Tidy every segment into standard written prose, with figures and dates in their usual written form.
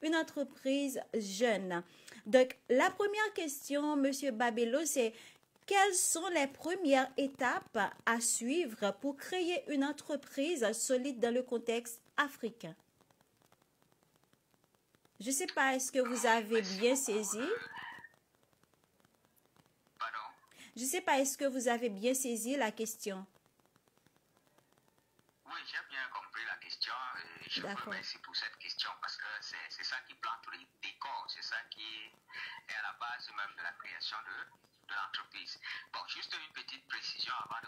une entreprise jeune. Donc, la première question, Monsieur Babello, c'est quelles sont les premières étapes à suivre pour créer une entreprise solide dans le contexte africain? Je ne sais pas, est-ce que vous avez bien saisi? Pardon? Je ne sais pas, est-ce que vous avez bien saisi la question? Oui, j'ai bien compris la question. Et je vous remercie pour cette question parce que c'est ça qui plante les décors, c'est ça qui est à la base même de la création de l'entreprise. Bon, juste une petite précision avant de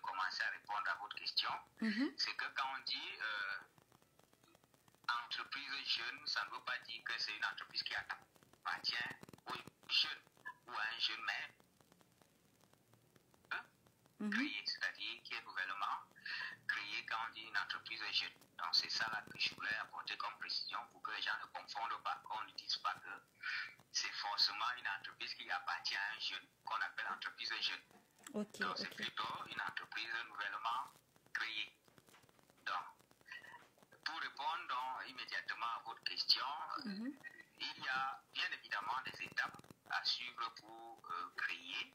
commencer à répondre à votre question. C'est que quand on dit entreprise jeune, ça ne veut pas dire que c'est une entreprise qui appartient aux jeunes ou à un jeune mais créé, c'est-à-dire qui est nouvellement créé quand on dit une entreprise jeune. Donc c'est ça là que je voulais apporter comme précision pour que les gens ne confondent pas, qu'on ne dise pas que c'est forcément une entreprise qui appartient à un jeune, qu'on appelle entreprise jeune. Donc c'est plutôt une entreprise nouvellement créée. Donc, pour répondre donc, immédiatement à votre question, il y a bien évidemment des étapes à suivre pour créer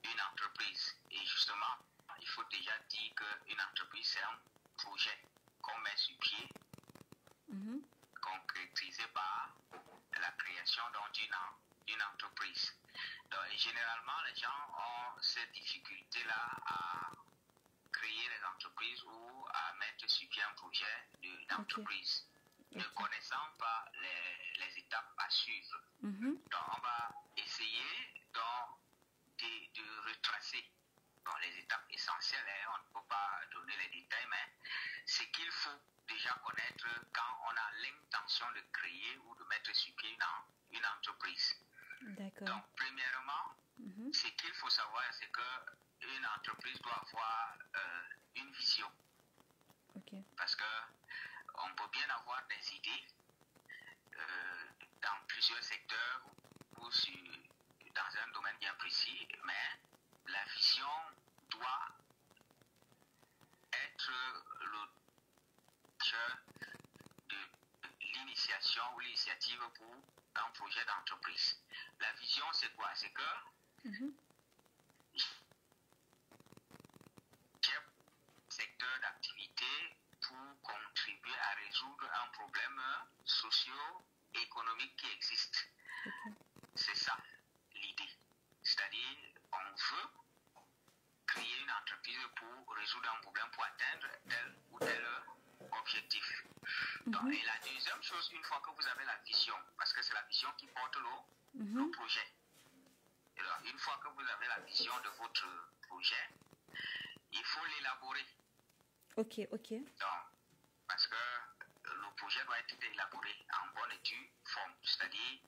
une entreprise. Et justement, il faut déjà dire qu'une entreprise, c'est un projet qu'on met sur pied, concrétisé par la création d'une entreprise. Donc, généralement, les gens ont cette difficulté-là à créer les entreprises ou à mettre sur pied un projet d'entreprise, ne connaissant pas les étapes à suivre. Donc, on va essayer de retracer les étapes essentielles. On ne peut pas donner les détails, mais ce qu'il faut déjà connaître quand on a l'intention de créer ou de mettre sur pied une entreprise. Donc, premièrement, ce qu'il faut savoir, c'est qu'une entreprise doit avoir une vision. Parce qu'on peut bien avoir des idées dans plusieurs secteurs ou dans un domaine bien précis, mais la vision doit être de l'initiation ou l'initiative pour un projet d'entreprise. La vision, c'est quoi? C'est que j'ai un secteur d'activité pour contribuer à résoudre un problème socio-économique qui existe. C'est ça l'idée. C'est-à-dire, on veut créer une entreprise pour résoudre un problème, pour atteindre tel ou tel objectif. Donc, et la deuxième chose, une fois que vous avez la vision, parce que c'est la vision qui porte le projet. Et alors, une fois que vous avez la vision de votre projet, il faut l'élaborer. Donc, parce que le projet doit être élaboré en bonne et due forme. C'est-à-dire,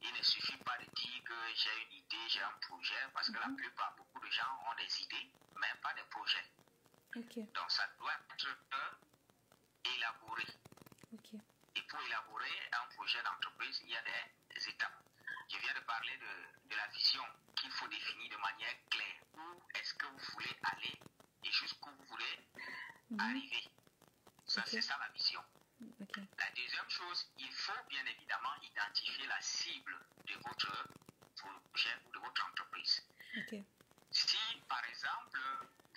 il ne suffit pas de dire que j'ai une idée, j'ai un projet, parce que la plupart, beaucoup de gens ont des idées, mais pas de projets. Donc, ça doit être élaboré. Et pour élaborer un projet d'entreprise, il y a des étapes. Je viens de parler de la vision qu'il faut définir de manière claire. Où est-ce que vous voulez aller et jusqu'où vous voulez arriver. Ça, c'est ça la vision. La deuxième chose, il faut bien évidemment identifier la cible de votre projet ou de votre entreprise. Si, par exemple,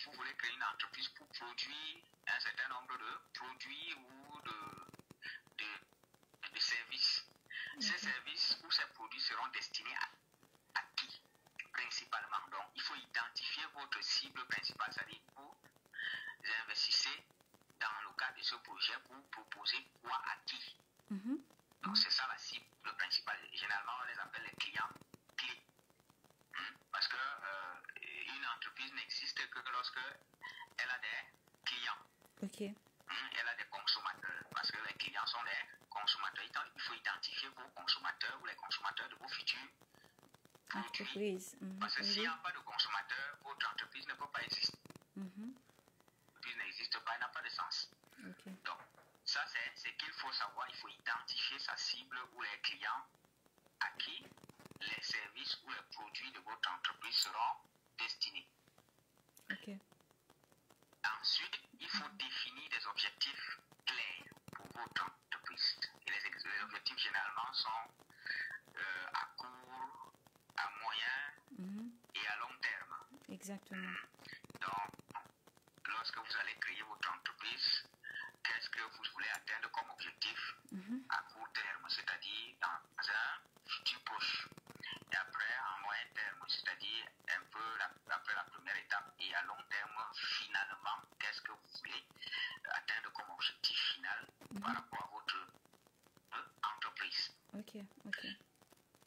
vous voulez créer une entreprise pour produire un certain nombre de produits ou de services, ces services ou ces produits seront destinés à qui principalement? Donc, il faut identifier votre cible principale, c'est-à-dire vous investissez dans le cadre de ce projet pour proposer quoi à qui. Donc, c'est ça la cible principale. Généralement, on les appelle les clients clés. Parce que une entreprise n'existe que lorsque elle a des clients. Elle a des consommateurs. Parce que les clients sont des consommateurs. Il faut identifier vos consommateurs ou les consommateurs de vos futurs produits. Parce que s'il n'y a pas de consommateurs, votre entreprise ne peut pas exister. L'entreprise n'existe pas, elle n'a pas de sens. Donc, ça, c'est ce qu'il faut savoir. Il faut identifier sa cible ou les clients à qui les services ou les produits de votre entreprise seront destinés. Ensuite, il faut définir des objectifs clairs pour votre entreprise. Et les sont à court, à moyen et à long terme. Exactement. Donc, lorsque vous allez créer votre entreprise, qu'est-ce que vous voulez atteindre comme objectif à court terme, c'est-à-dire dans un futur proche. Et après, en moyen terme, c'est-à-dire un peu après la première étape, et à long terme, finalement, qu'est-ce que vous voulez atteindre comme objectif final par rapport à votre entreprise. Ok.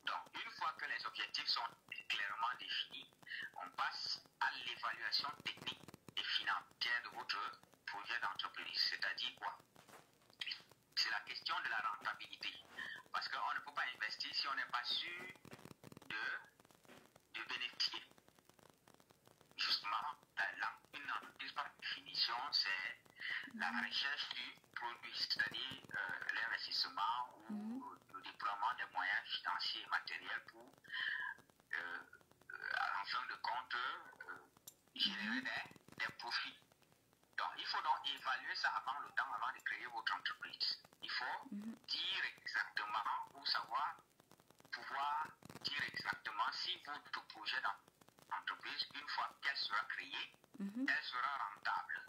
Donc, une fois que les objectifs sont clairement définis, on passe à l'évaluation technique et financière de votre projet d'entreprise. C'est-à-dire quoi? C'est la question de la rentabilité. Parce qu'on ne peut pas investir si on n'est pas sûr de bénéficier. Justement, une entreprise par définition, c'est la recherche du produit, c'est-à-dire l'investissement ou le déploiement des moyens financiers et matériels pour, en fin de compte, générer des profits. Donc, il faut donc évaluer ça avant de créer votre entreprise. Il faut dire exactement ou pouvoir dire exactement si votre projet d'entreprise, une fois qu'elle sera créée, elle sera rentable.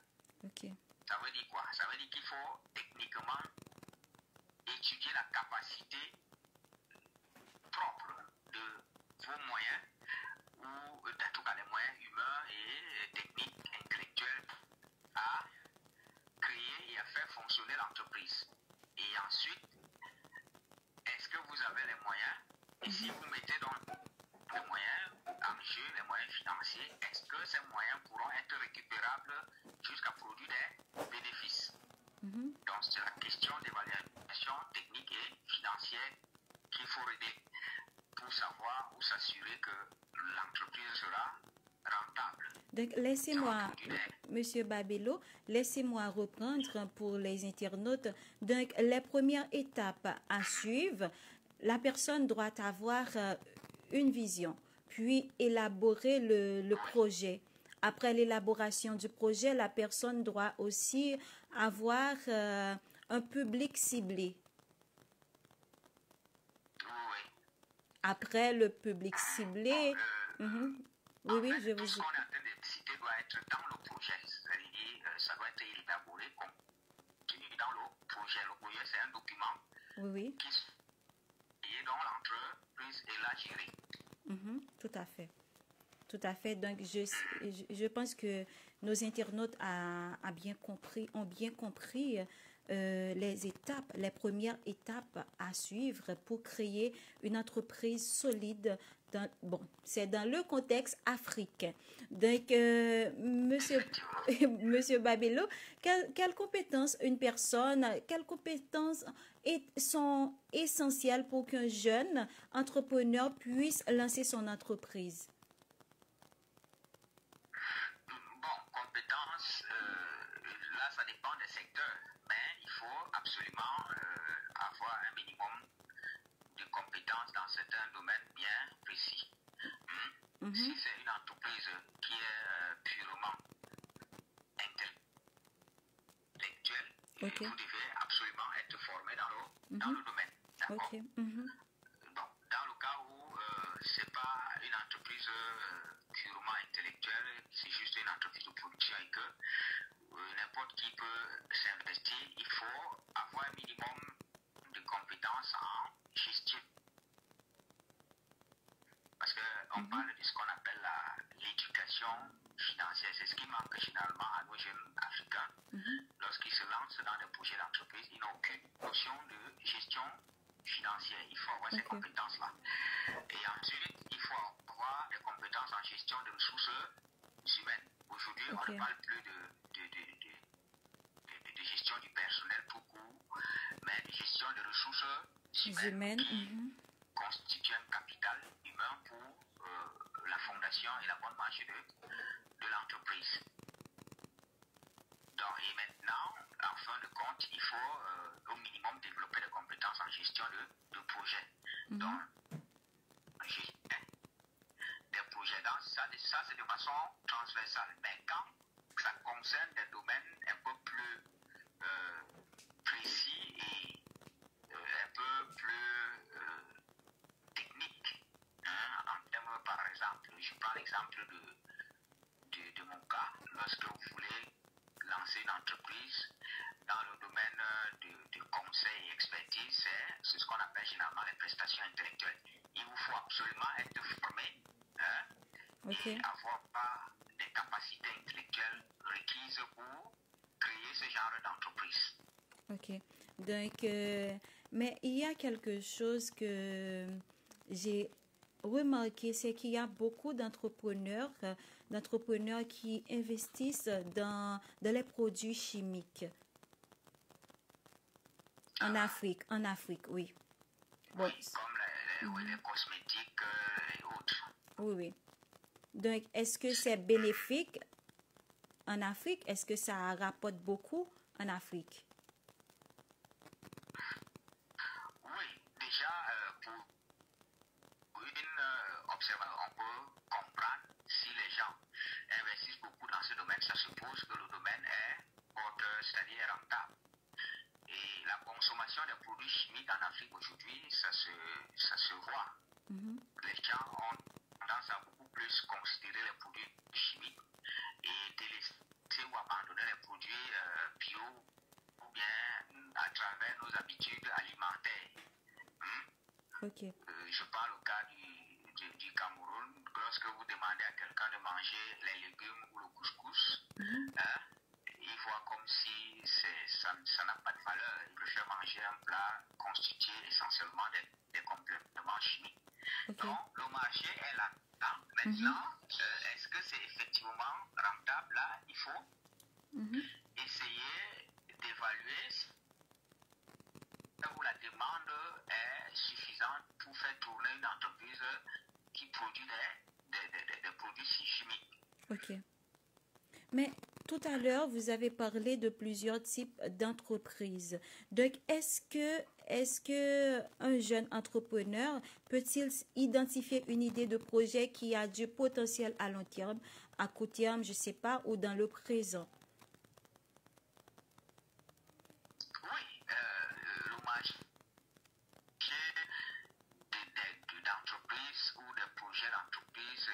Ok. Ça veut dire quoi? Ça veut dire qu'il faut techniquement étudier la capacité propre de vos moyens, ou en tout cas les moyens humains et techniques, intellectuels, à créer et à faire fonctionner l'entreprise. Et ensuite, est-ce que vous avez les moyens? Et si vous mettez donc les moyens en jeu, les moyens financiers, est-ce que ces moyens pourront être récupérables jusqu'à produire des bénéfices? Donc, c'est la question d'évaluation technique et financière qu'il faut aider pour savoir ou s'assurer que l'entreprise sera rentable. Donc, laissez-moi, Monsieur Babello, laissez-moi reprendre pour les internautes. Donc, les premières étapes à suivre, la personne doit avoir une vision, puis élaborer le projet. Après l'élaboration du projet, la personne doit aussi avoir un public ciblé. Oui. Après le public ciblé, oui, je vous Tout ce qu'on est en train de citer doit être dans le projet. C'est-à-dire, ça doit être élaboré contenu dans le projet. Le projet, c'est un document qui est dans l'entreprise et la gérer. Tout à fait. Tout à fait. Donc, je pense que nos internautes ont bien compris les premières étapes à suivre pour créer une entreprise solide. C'est dans le contexte africain. Donc, Monsieur Babello, quelles compétences sont essentielles pour qu'un jeune entrepreneur puisse lancer son entreprise? Compétences, là, ça dépend des secteurs, mais il faut absolument avoir un minimum de compétences dans certains domaines bien précis. Si c'est une entreprise qui est purement intellectuelle, vous devez absolument être formé dans le domaine. D'accord? Donc, dans le cas où c'est pas une entreprise purement intellectuelle, c'est juste une entreprise de production et que n'importe qui peut s'investir, il faut avoir un minimum de compétences en gestion. Parce qu'on parle de ce qu'on appelle l'éducation financière. C'est ce qui manque généralement à nos jeunes africains. Lorsqu'ils se lancent dans des projets d'entreprise, ils n'ont aucune notion de gestion financière. Il faut avoir ces compétences-là. Et ensuite, il faut avoir des compétences en gestion de ressources humaines. Aujourd'hui, on ne parle plus de gestion du personnel beaucoup, mais de gestion de ressources humaines qui constituent un capital humain pour la fondation et la bonne marche de l'entreprise. Donc, et maintenant, en fin de compte, il faut au minimum développer des compétences en gestion de projets. Donc, des projets, ça c'est de façon transversale. Mais quand ça concerne des domaines un peu plus précis et un peu plus expertise, c'est ce qu'on appelle généralement les prestations intellectuelles. Il vous faut absolument être formé et avoir pas des capacités intellectuelles requises pour créer ce genre d'entreprise. Ok. Donc, mais il y a quelque chose que j'ai remarqué, c'est qu'il y a beaucoup d'entrepreneurs qui investissent dans les produits chimiques en Afrique, oui. Bon. Oui, comme les cosmétiques et autres. Oui. Donc, est-ce que c'est bénéfique en Afrique? Est-ce que ça rapporte beaucoup en Afrique? Oui, déjà, pour une observation, on peut comprendre si les gens investissent beaucoup dans ce domaine, ça suppose que le domaine est porteur, c'est-à-dire rentable. Et la consommation des produits chimiques en Afrique aujourd'hui, ça se voit. Les gens ont tendance à beaucoup plus considérer les produits chimiques et délaisser ou abandonner les produits bio ou bien à travers nos habitudes alimentaires. Je parle au cas du Cameroun. Lorsque vous demandez à quelqu'un de manger les légumes ou le couscous, il voit comme si ça n'a pas de valeur. Il préfère manger un plat constitué essentiellement des compléments chimiques. Donc, le marché est là. Maintenant, est-ce que c'est effectivement rentable? Là, il faut essayer d'évaluer si la demande est suffisante pour faire tourner une entreprise qui produit des produits si chimiques. Ok. Mais tout à l'heure, vous avez parlé de plusieurs types d'entreprises. Donc, est-ce que un jeune entrepreneur peut-il identifier une idée de projet qui a du potentiel à long terme, à court terme, je ne sais pas, ou dans le présent? Oui, le marché d'entreprise ou de projets d'entreprise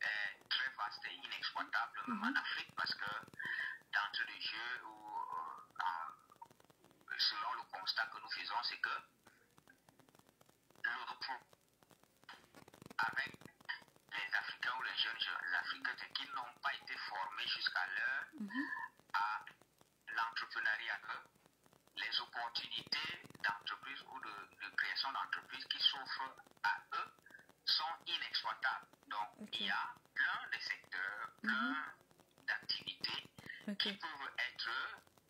est très vaste et inexploitable, même en Afrique, parce que d'entrée de jeu, selon le constat que nous faisons, c'est que avec les Africains ou les jeunes Africains, c'est qu'ils n'ont pas été formés jusqu'à l'heure à l'entrepreneuriat, les opportunités d'entreprise ou de création d'entreprise qui s'offrent à eux sont inexploitables. Donc, il y a plein de secteurs, plein d'activités qui peuvent être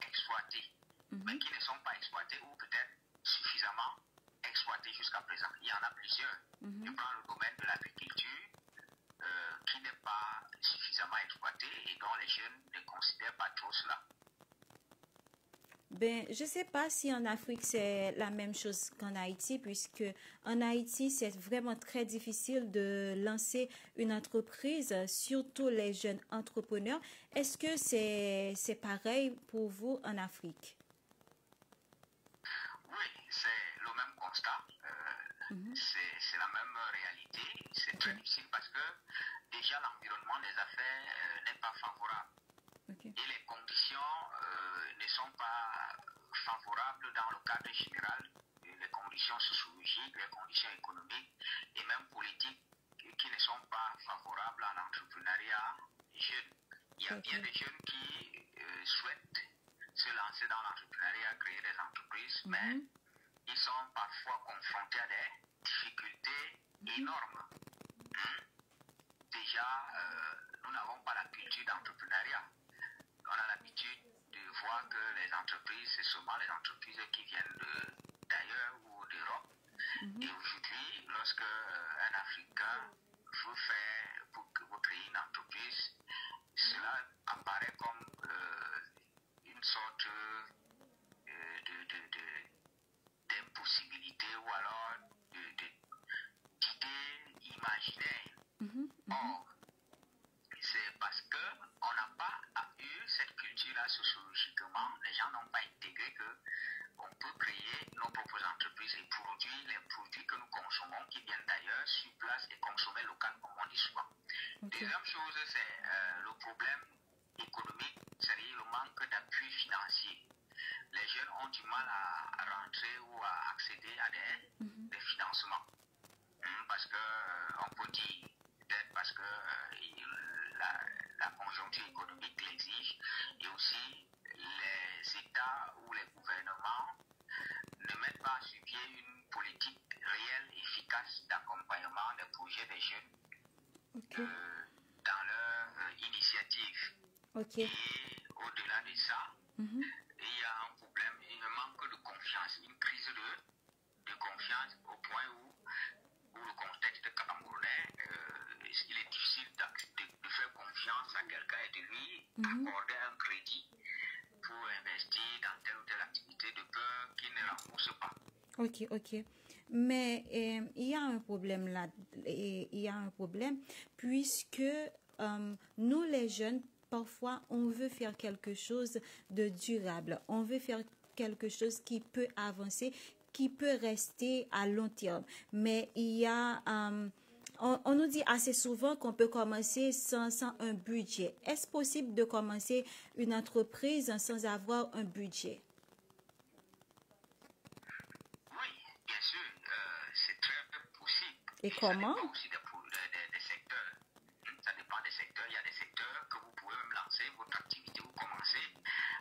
exploitées, mais qui ne sont pas exploitées ou peut-être suffisamment exploitées jusqu'à présent. Il y en a plusieurs. Je prends le domaine de l'agriculture qui n'est pas suffisamment exploité et dont les jeunes ne considèrent pas trop cela. Ben, je ne sais pas si en Afrique c'est la même chose qu'en Haïti, puisque en Haïti c'est vraiment très difficile de lancer une entreprise, surtout les jeunes entrepreneurs. Est-ce que c'est pareil pour vous en Afrique? Oui, c'est le même constat. C'est la même réalité. C'est très difficile parce que déjà l'environnement des affaires n'est pas favorable. Et les conditions ne sont pas favorables dans le cadre général. Les conditions sociologiques, les conditions économiques et même politiques qui ne sont pas favorables à l'entrepreneuriat jeune. Il y a bien des jeunes qui souhaitent se lancer dans l'entrepreneuriat, créer des entreprises, mais ils sont parfois confrontés à des difficultés énormes. Déjà, nous n'avons pas la culture d'entrepreneuriat. On a l'habitude de voir que les entreprises, c'est seulement les entreprises qui viennent d'ailleurs ou d'Europe. Et aujourd'hui, lorsque un Africain veut créer une entreprise, cela apparaît comme une sorte d'impossibilité ou alors d'idée imaginaire. Or, c'est parce qu'on n'a pas eu cette culture-là sociologiquement. Les gens n'ont pas intégré qu'on peut créer nos propres entreprises et produire les produits que nous consommons qui viennent d'ailleurs sur place et consommer local, comme on dit souvent. Deuxième chose, c'est le problème économique, c'est-à-dire le manque d'appui financier. Les jeunes ont du mal à rentrer ou à accéder à des financements. Parce que on peut dire, peut-être parce que la conjoncture économique l'exige, et aussi les États ou les gouvernements ne mettent pas sur pied une politique réelle, efficace d'accompagnement des projets des jeunes dans leur initiative. Et au-delà de ça, il y a un problème, un manque de confiance, une crise de confiance au point où le contexte camerounais, il est difficile de faire confiance à quelqu'un et de lui accorder un crédit pour investir dans telle ou telle activité de peur qu'il ne rembourse pas. Ok. Mais il y a un problème là. Il y a un problème puisque nous, les jeunes, parfois, on veut faire quelque chose de durable. On veut faire quelque chose qui peut avancer, qui peut rester à long terme. Mais il y a... on nous dit assez souvent qu'on peut commencer sans un budget. Est-ce possible de commencer une entreprise sans avoir un budget? Bien sûr, c'est très possible. Et comment? Ça dépend aussi des secteurs. Ça dépend des secteurs. Il y a des secteurs que vous pouvez même lancer votre activité, vous commencez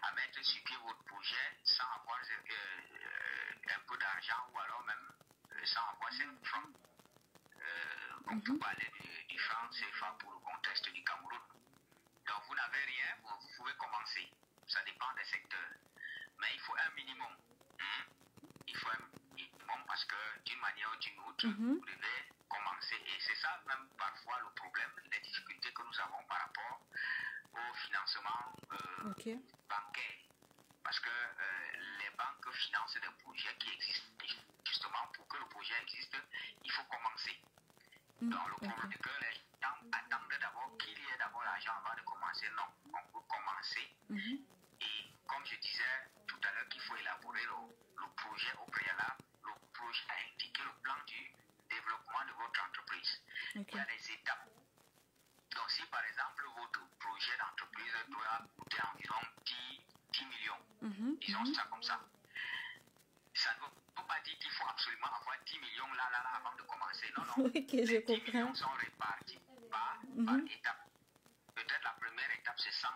à mettre sur pied votre projet sans avoir un peu d'argent ou alors même sans avoir 5 francs. On peut parler du franc CFA pour le contexte du Cameroun. Donc vous n'avez rien, vous pouvez commencer. Ça dépend des secteurs. Mais il faut un minimum. Il faut un minimum parce que d'une manière ou d'une autre, vous devez commencer. Et c'est ça même parfois le problème, les difficultés que nous avons par rapport au financement bancaire. Parce que les banques financent des projets qui existent. Justement, pour que le projet existe, il faut commencer. Donc le problème est que les gens attendent d'abord qu'il y ait d'abord l'argent avant de commencer. Non, on peut commencer. Et comme je disais tout à l'heure qu'il faut élaborer le projet au préalable, le projet a indiqué le plan du développement de votre entreprise. Il y a des étapes. Donc si par exemple votre projet d'entreprise doit coûter environ 10 millions, disons ça comme ça, ça ne veut pas dire qu'il faut absolument avoir 10 millions là avant de commencer. Non. Ok, je Les 10 comprends. millions sont répartis par étape. Peut-être la première étape c'est 100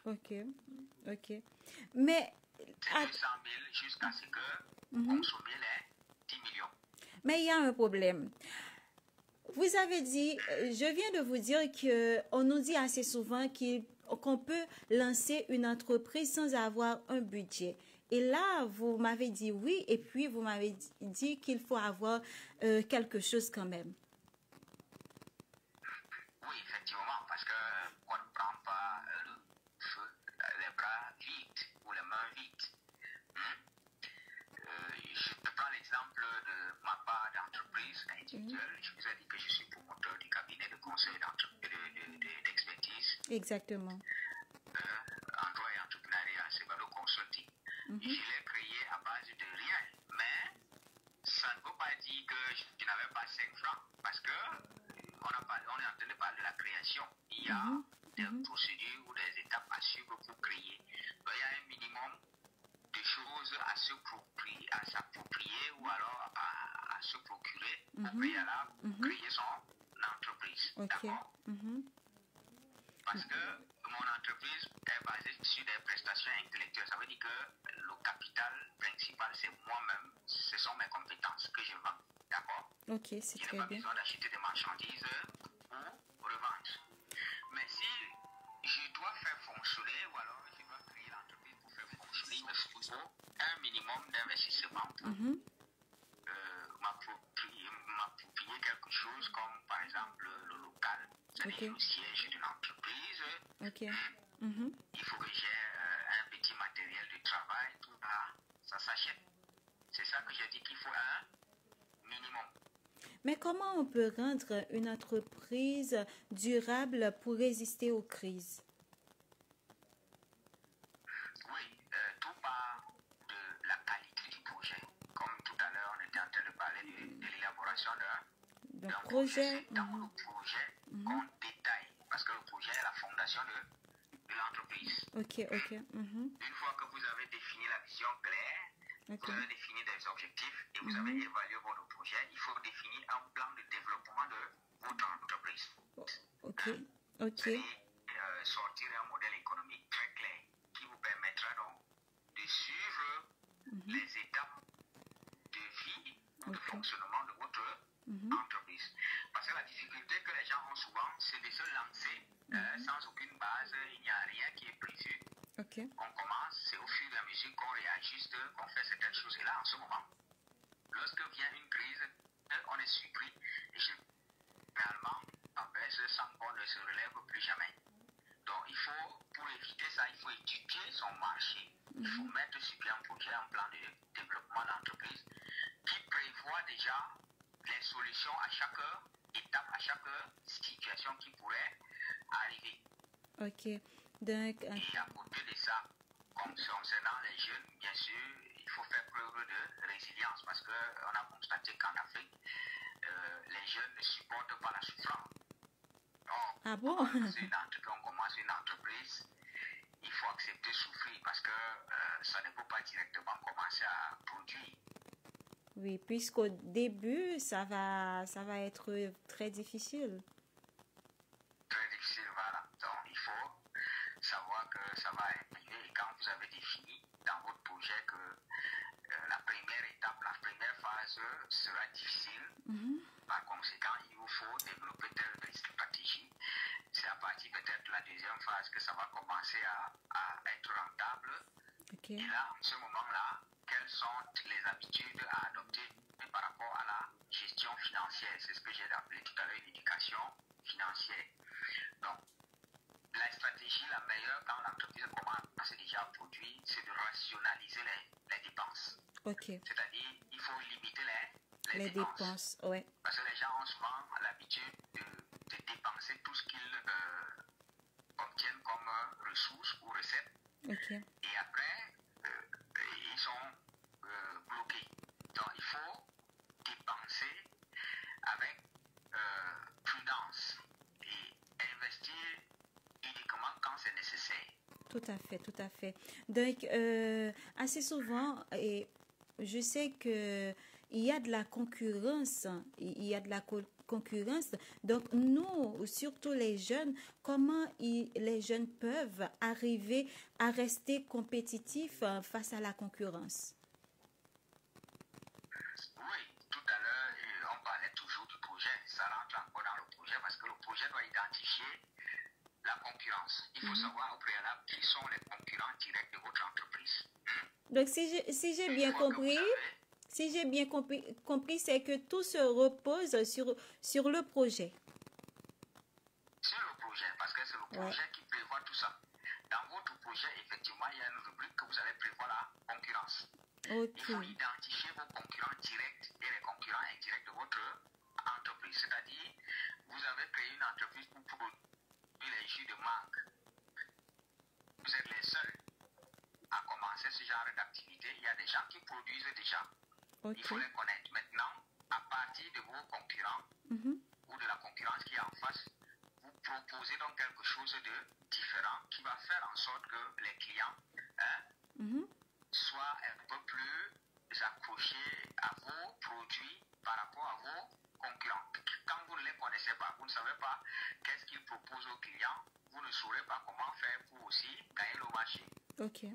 000. Ok. Mais... C'est de 100 000 jusqu'à ce que vous consommiez les 10 millions. Mais il y a un problème. Vous avez dit, je viens de vous dire qu'on nous dit assez souvent qu'on peut lancer une entreprise sans avoir un budget. Et là, vous m'avez dit oui, et puis vous m'avez dit qu'il faut avoir quelque chose quand même. Oui, effectivement, parce qu'on ne prend pas les bras vides ou les mains vides. Je prends l'exemple de ma part d'entreprise individuelle. Je vous ai dit que je suis promoteur du cabinet de conseil d'expertise. Exactement. En droit et entrepreneuriat, c'est pas le consulting. Je l'ai créé à base de rien, mais ça ne veut pas dire que je n'avais pas 5 francs, parce que on est en train de parler de la création. Il y a des procédures ou des étapes à suivre pour créer. Donc, il y a un minimum de choses à s'approprier ou alors à se procurer au préalable pour créer son entreprise. D'accord? Parce que mon entreprise est basée sur des prestations intellectuelles. Ça veut dire que le capital principal, c'est moi-même. Ce sont mes compétences que je vends. D'accord? Ok, c'est très bien. Je n'ai pas besoin d'acheter des marchandises pour revendre. Mais si je dois faire fonctionner ou alors je dois créer l'entreprise pour faire fonctionner, il me faut un minimum d'investissement pour m'approprier quelque chose comme par exemple le local. C'est-à-dire le siège d'une entreprise. Il faut que j'ai un petit matériel de travail. Tout ça s'achète. C'est ça que j'ai dit qu'il faut un minimum. Mais comment on peut rendre une entreprise durable pour résister aux crises? Oui, tout part de la qualité du projet. Comme tout à l'heure, on était en train de parler de l'élaboration d'un projet. C'est dans le projet qu'on détaille. Parce que le projet est la fondation de l'entreprise. Ok. Une fois que vous avez défini la vision claire, Ok. Vous avez défini des objectifs et vous avez évalué votre projet. Il faut définir un plan de développement de votre entreprise. Ok. Ok. C'est sortir un modèle économique très clair qui vous permettra donc de suivre les étapes de vie ou de fonctionnement de votre entreprise. Parce que la difficulté que les gens ont souvent, c'est de se lancer sans aucune base, il n'y a rien qui est prévu. Ok. On commence, c'est au fur et à mesure qu'on réajuste, qu'on fait certaines choses. Et là, en ce moment, lorsque vient une crise, on est surpris et généralement, on baisse sans qu'on ne se relève plus jamais. Donc, il faut, pour éviter ça, il faut étudier son marché. Il faut mettre sur pied un projet, un plan de développement d'entreprise qui prévoit déjà les solutions à chaque étape, à chaque situation qui pourrait arriver. Ok. Donc, Et à côté de ça, concernant les jeunes, bien sûr, il faut faire preuve de résilience parce qu'on a constaté qu'en Afrique, les jeunes ne supportent pas la souffrance. Donc, ah bon? on commence une entreprise, il faut accepter de souffrir parce que ça ne peut pas directement commencer à produire. Oui, puisqu'au début, ça va être très difficile. Très difficile, voilà. Donc, il faut savoir que ça va arriver. Et quand vous avez défini dans votre projet que la première étape, la première phase sera difficile, par conséquent, il vous faut développer telle stratégie. C'est à partir peut-être de la deuxième phase que ça va commencer à être rentable. Okay. Et là, en ce moment-là, quelles sont les habitudes à adopter par rapport à la gestion financière? C'est ce que j'ai appelé tout à l'heure l'éducation financière. Donc, la stratégie la meilleure quand l'entreprise commence déjà à produire, c'est de rationaliser les dépenses. Okay. C'est-à-dire, il faut limiter les dépenses. Ouais. Parce que les gens ont souvent l'habitude de dépenser tout ce qu'ils obtiennent comme ressources ou recettes. Okay. Et après, ils sont bloqués. Donc, il faut dépenser avec prudence et investir uniquement quand c'est nécessaire. Tout à fait, tout à fait. Donc, assez souvent, et je sais que il y a de la concurrence, concurrence. Donc, nous, surtout les jeunes, comment les jeunes peuvent arriver à rester compétitifs face à la concurrence? Oui, tout à l'heure, on parlait toujours du projet. Ça rentre encore dans le projet parce que le projet doit identifier la concurrence. Il faut savoir au préalable qui sont les concurrents directs de votre entreprise. Donc, si j'ai bien compris... Si j'ai bien compris, c'est que tout se repose sur le projet. Sur le projet, parce que c'est le projet qui prévoit tout ça. Dans votre projet, effectivement, il y a une rubrique que vous allez prévoir la concurrence. Okay. Il faut identifier vos concurrents directs et les concurrents indirects de votre entreprise. C'est-à-dire, vous avez créé une entreprise pour produire les jus de mangue. Vous êtes les seuls à commencer ce genre d'activité. Il y a des gens qui produisent déjà. Okay. Il faut les connaître. Maintenant, à partir de vos concurrents ou de la concurrence qui est en face, vous proposez donc quelque chose de différent qui va faire en sorte que les clients soient un peu plus accrochés à vos produits par rapport à vos concurrents. Quand vous ne les connaissez pas, vous ne savez pas qu'est-ce qu'ils proposent aux clients, vous ne saurez pas comment faire pour aussi gagner le marché. Ok.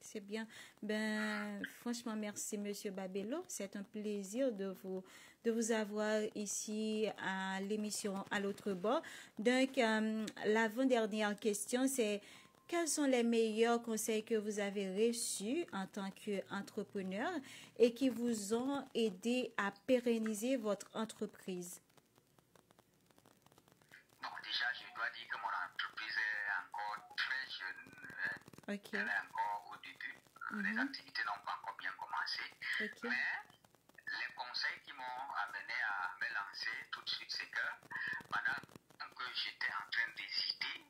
C'est bien. Ben, franchement, merci, Monsieur Babello. C'est un plaisir de vous avoir ici à l'émission À l'autre bord. Donc, l'avant-dernière question, c'est quels sont les meilleurs conseils que vous avez reçus en tant qu'entrepreneur et qui vous ont aidé à pérenniser votre entreprise? Bon, déjà, je dois dire que mon entreprise est encore très jeune. Okay. Elle est encore au début. Les activités n'ont pas encore bien commencé. Okay. Mais les conseils qui m'ont amené à me lancer tout de suite, c'est que pendant que j'étais en train d'hésiter,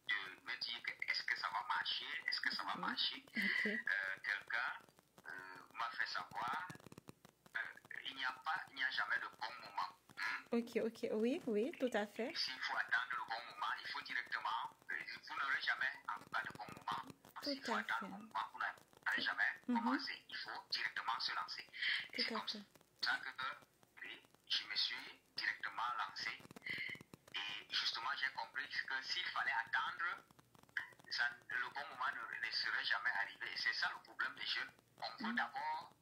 de me dire est-ce que ça va marcher, Okay. quelqu'un m'a fait savoir il n'y a jamais de bon moment. Ok, oui, tout à fait. S'il faut attendre le bon moment, il faut directement, vous n'aurez jamais pas de bon moment. S'il faut attendre le bon moment, vous n'aurez jamais commencé. Il comment se lancer. Et c'est comme ça que je me suis directement lancé. Et justement, j'ai compris que s'il fallait attendre, le bon moment ne serait jamais arrivé. Et c'est ça le problème des jeunes. On veut d'abord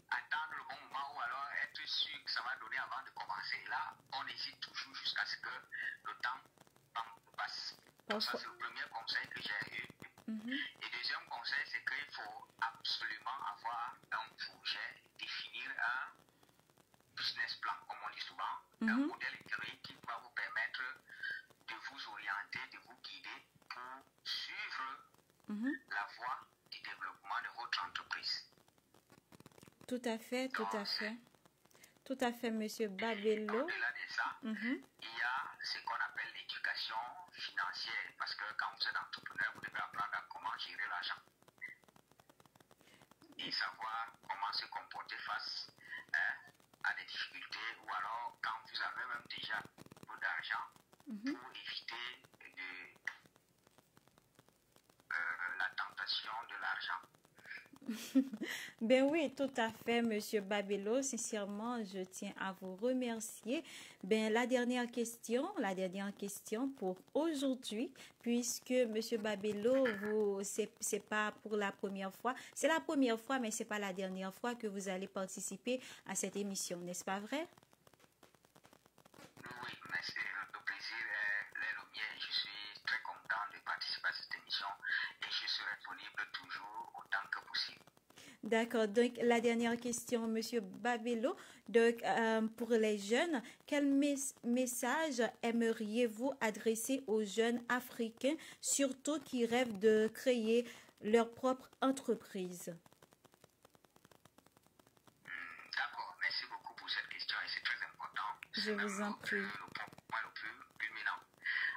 attendre le bon moment ou alors être sûr que ça va donner avant de commencer. Et là, on hésite toujours jusqu'à ce que le temps passe. Donc ça, c'est le premier conseil que j'ai eu. Et deuxième conseil, c'est qu'il faut absolument avoir un projet, définir un business plan, comme on dit souvent, un modèle économique qui va vous permettre de vous orienter, de vous guider pour suivre la voie du développement de votre entreprise. Tout à fait, tout à fait. Tout à fait, Monsieur Babello. Au-delà de ça, il y a ce qu'on appelle l'éducation financière, parce que quand vous êtes entrepreneur, vous devez apprendre à comment gérer l'argent et savoir comment se comporter face à des difficultés, ou alors quand vous avez même déjà peu d'argent, pour éviter la tentation de l'argent. Ben oui, tout à fait, Monsieur Babello. Sincèrement, je tiens à vous remercier. Ben la dernière question pour aujourd'hui, puisque Monsieur Babello, c'est pas pour la première fois, c'est la première fois, mais c'est pas la dernière fois que vous allez participer à cette émission, n'est-ce pas vrai? Oui, mais le plaisir est le mien. Je suis très content de participer à cette émission et je serai disponible toujours autant que possible. D'accord. Donc, la dernière question, Monsieur Babello. Donc, pour les jeunes, quel message aimeriez-vous adresser aux jeunes Africains, surtout qui rêvent de créer leur propre entreprise? D'accord. Merci beaucoup pour cette question et c'est très important. Je vous en prie. Le point le plus culminant.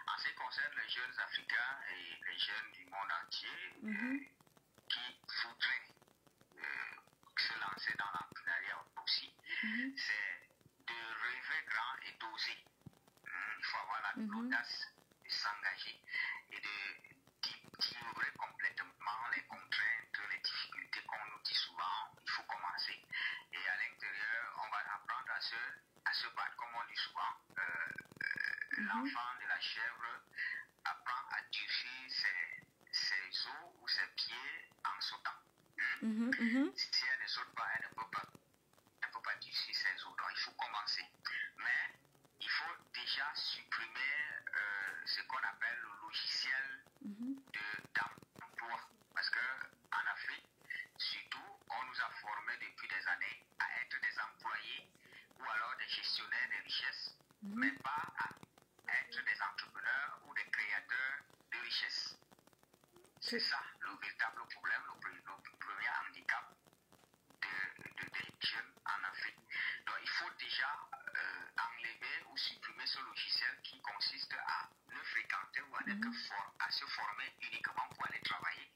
En ce qui concerne les jeunes Africains et les jeunes du monde entier qui voudraient se lancer dans l'entrepreneuriat aussi, c'est de rêver grand et d'oser. Il faut avoir l'audace de s'engager et d'ignorer complètement les contraintes, les difficultés qu'on nous dit souvent. Il faut commencer. Et à l'intérieur, on va apprendre à se battre, comme on dit souvent. L'enfant de la chèvre apprend à durcir ses os ou ses pieds en sautant. Si elle ne saute pas, elle ne peut pas durcir ses os. Donc il faut commencer. Mais il faut déjà supprimer ce qu'on appelle le logiciel d'emploi. Parce qu'en Afrique, surtout, on nous a formés depuis des années à être des employés ou alors des gestionnaires de richesses, mais pas à être des entrepreneurs ou des créateurs de richesses. C'est ça le véritable problème, le premier handicap des jeunes en Afrique. Donc il faut déjà enlever ou supprimer ce logiciel qui consiste à ne fréquenter ou à se former uniquement pour aller travailler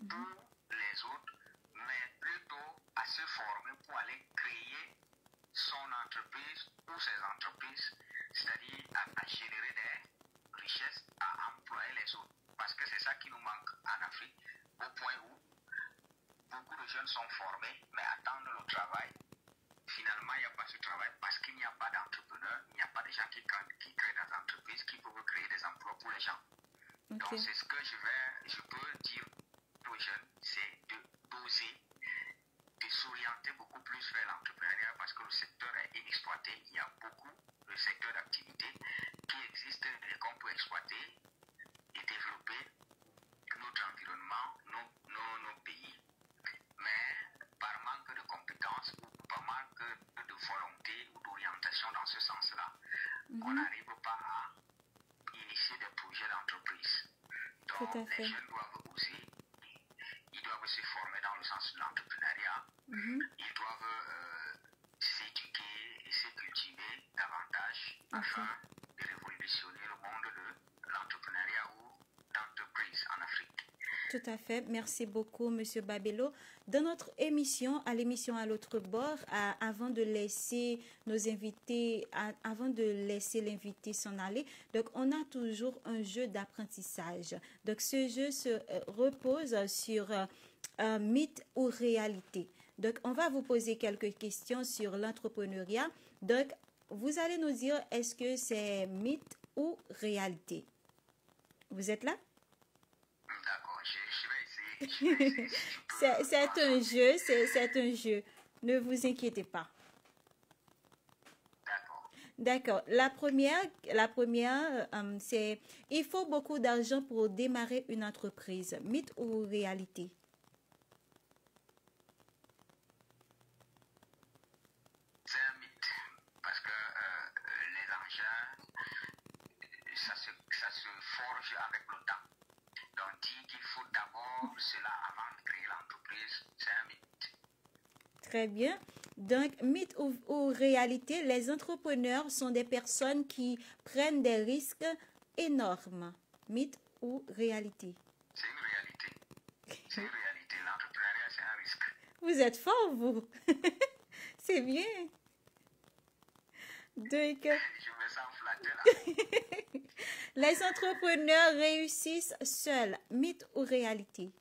pour les autres, mais plutôt à se former pour aller créer son entreprise ou ses entreprises, c'est-à-dire à générer des richesses, à employer les autres. Parce que c'est ça qui nous manque en Afrique, au point où beaucoup de jeunes sont formés, mais attendent le travail. Finalement, il n'y a pas ce travail parce qu'il n'y a pas d'entrepreneurs, il n'y a pas de gens qui créent des entreprises, qui peuvent créer des emplois pour les gens. Donc, c'est ce que je peux dire aux jeunes, c'est d'oser, de s'orienter beaucoup plus vers l'entrepreneuriat parce que le secteur est inexploité. Il y a beaucoup de secteurs d'activité qui existent et qu'on peut exploiter et développer notre environnement, nos pays. Mais par manque de compétences ou par manque de volonté ou d'orientation dans ce sens-là, on n'arrive pas à initier des projets d'entreprise. Donc les jeunes doivent oser, ils doivent se former dans le sens de l'entrepreneuriat, ils doivent s'éduquer et se cultiver davantage afin de révolutionner le monde de l'entrepreneuriat ou d'entreprise en Afrique. Tout à fait. Merci beaucoup, Monsieur Babello. Dans notre émission, à l'émission à l'autre bord, avant de laisser nos invités, avant de laisser l'invité s'en aller, donc on a toujours un jeu d'apprentissage. Donc ce jeu se repose sur mythe ou réalité. Donc, on va vous poser quelques questions sur l'entrepreneuriat. Donc, vous allez nous dire est-ce que c'est mythe ou réalité. Vous êtes là? D'accord, je vais essayer. C'est un jeu, c'est un jeu. Ne vous inquiétez pas. D'accord. La première, c'est il faut beaucoup d'argent pour démarrer une entreprise. Mythe ou réalité? C'est un mythe parce que les engins, ça se forge avec le temps. Donc dire qu'il faut d'abord cela avant de créer l'entreprise, c'est un mythe. Très bien. Donc, mythe ou réalité, les entrepreneurs sont des personnes qui prennent des risques énormes. Mythe ou réalité? C'est une réalité. C'est une réalité. L'entrepreneuriat, c'est un risque. Vous êtes fort, vous. C'est bien. Donc, je me sens flatté là. Les entrepreneurs réussissent seuls. Mythe ou réalité?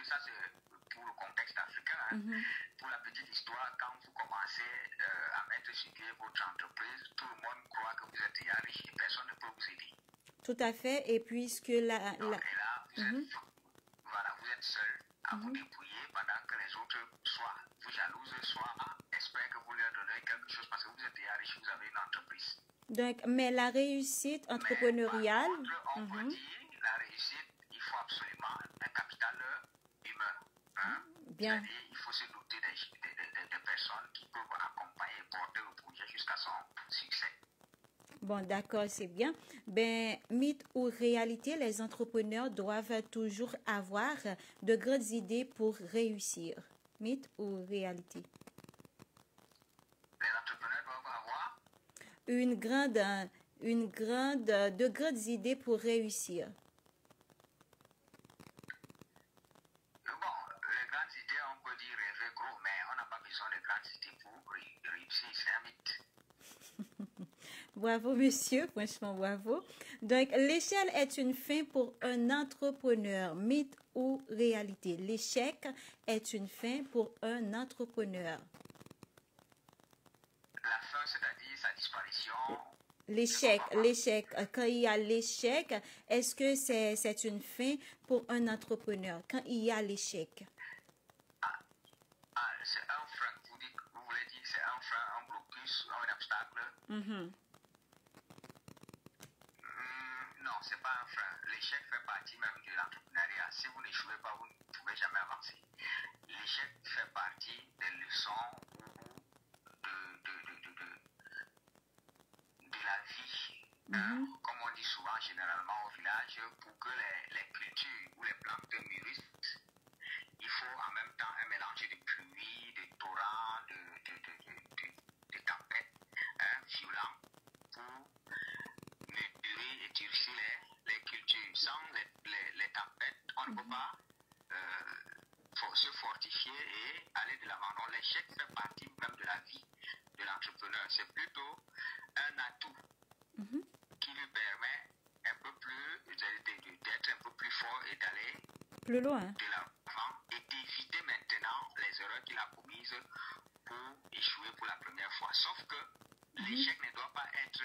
Ça c'est pour le contexte africain. Pour la petite histoire, quand vous commencez à mettre sur pied votre entreprise, tout le monde croit que vous êtes déjà riche et personne ne peut vous aider. Tout à fait. Et puisque Et là, vous êtes seul à vous débrouiller pendant que les autres soit vous jalousent, soit espèrent que vous leur donnez quelque chose parce que vous êtes déjà riche, vous avez une entreprise. Donc, mais la réussite entrepreneuriale... Mais, par contre, on peut dire la réussite, il faut absolument un capital humain. Bien. C'est-à-dire, il faut se doter des personnes qui peuvent accompagner et porter le projet jusqu'à son succès. Bon, d'accord, c'est bien. Ben, mythe ou réalité, les entrepreneurs doivent toujours avoir de grandes idées pour réussir. Mythe ou réalité? Les entrepreneurs doivent avoir de grandes idées pour réussir. Bravo, monsieur. Franchement, bravo. Donc, l'échelle est une fin pour un entrepreneur. Mythe ou réalité? L'échec est une fin pour un entrepreneur. La fin, c'est-à-dire sa disparition. L'échec. Quand il y a l'échec, est-ce que c'est une fin pour un entrepreneur? Quand il y a l'échec. C'est un frein. Vous voulez dire que c'est un frein, un blocus, un obstacle? Non, ce n'est pas un frein. L'échec fait partie même de l'entrepreneuriat. Si vous n'échouez pas, vous ne pouvez jamais avancer. L'échec fait partie des leçons de la vie. Comme on dit souvent généralement au village, pour que les cultures ou les plantes mûrissent, il faut en même temps un mélange de pluie, de torrents, de tempêtes violents pour mesurer et durcir les cultures. Sans les tempêtes, on ne peut pas se fortifier et aller de l'avant. Donc l'échec fait partie même de la vie de l'entrepreneur. C'est plutôt un atout qui lui permet un peu plus d'être un peu plus fort et d'aller plus loin de l'avant et d'éviter maintenant les erreurs qu'il a commises pour échouer pour la première fois. Sauf que l'échec ne doit pas être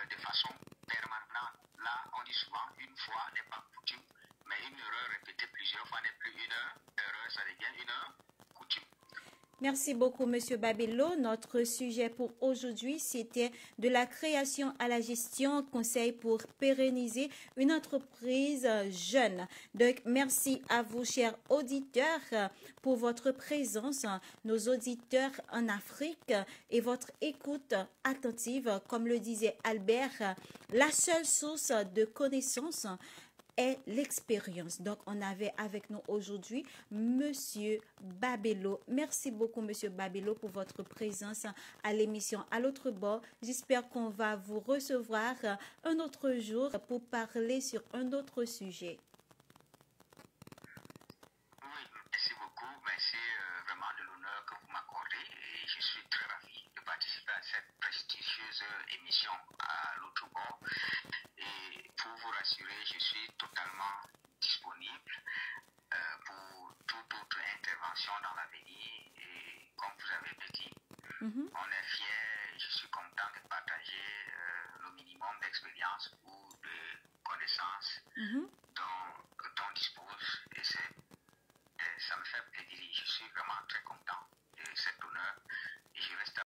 de façon permanente. Là, on dit souvent une fois n'est pas coutume, mais une erreur répétée plusieurs fois n'est plus une erreur, ça devient une coutume. Merci beaucoup, Monsieur Babello. Notre sujet pour aujourd'hui, c'était de la création à la gestion, conseil pour pérenniser une entreprise jeune. Donc, merci à vous, chers auditeurs, pour votre présence, nos auditeurs en Afrique et votre écoute attentive. Comme le disait Albert, la seule source de connaissances est l'expérience. Donc, on avait avec nous aujourd'hui Monsieur Babello. Merci beaucoup, Monsieur Babello, pour votre présence à l'émission À l'autre bord. J'espère qu'on va vous recevoir un autre jour pour parler sur un autre sujet. Oui, merci beaucoup. Merci vraiment de l'honneur que vous m'accordez et je suis très ravi de participer à cette prestigieuse émission à l'autre bord. Et pour vous rassurer, je suis totalement disponible pour toute autre intervention dans l'avenir. Et comme vous avez dit, on est fiers, je suis content de partager le minimum d'expérience ou de connaissances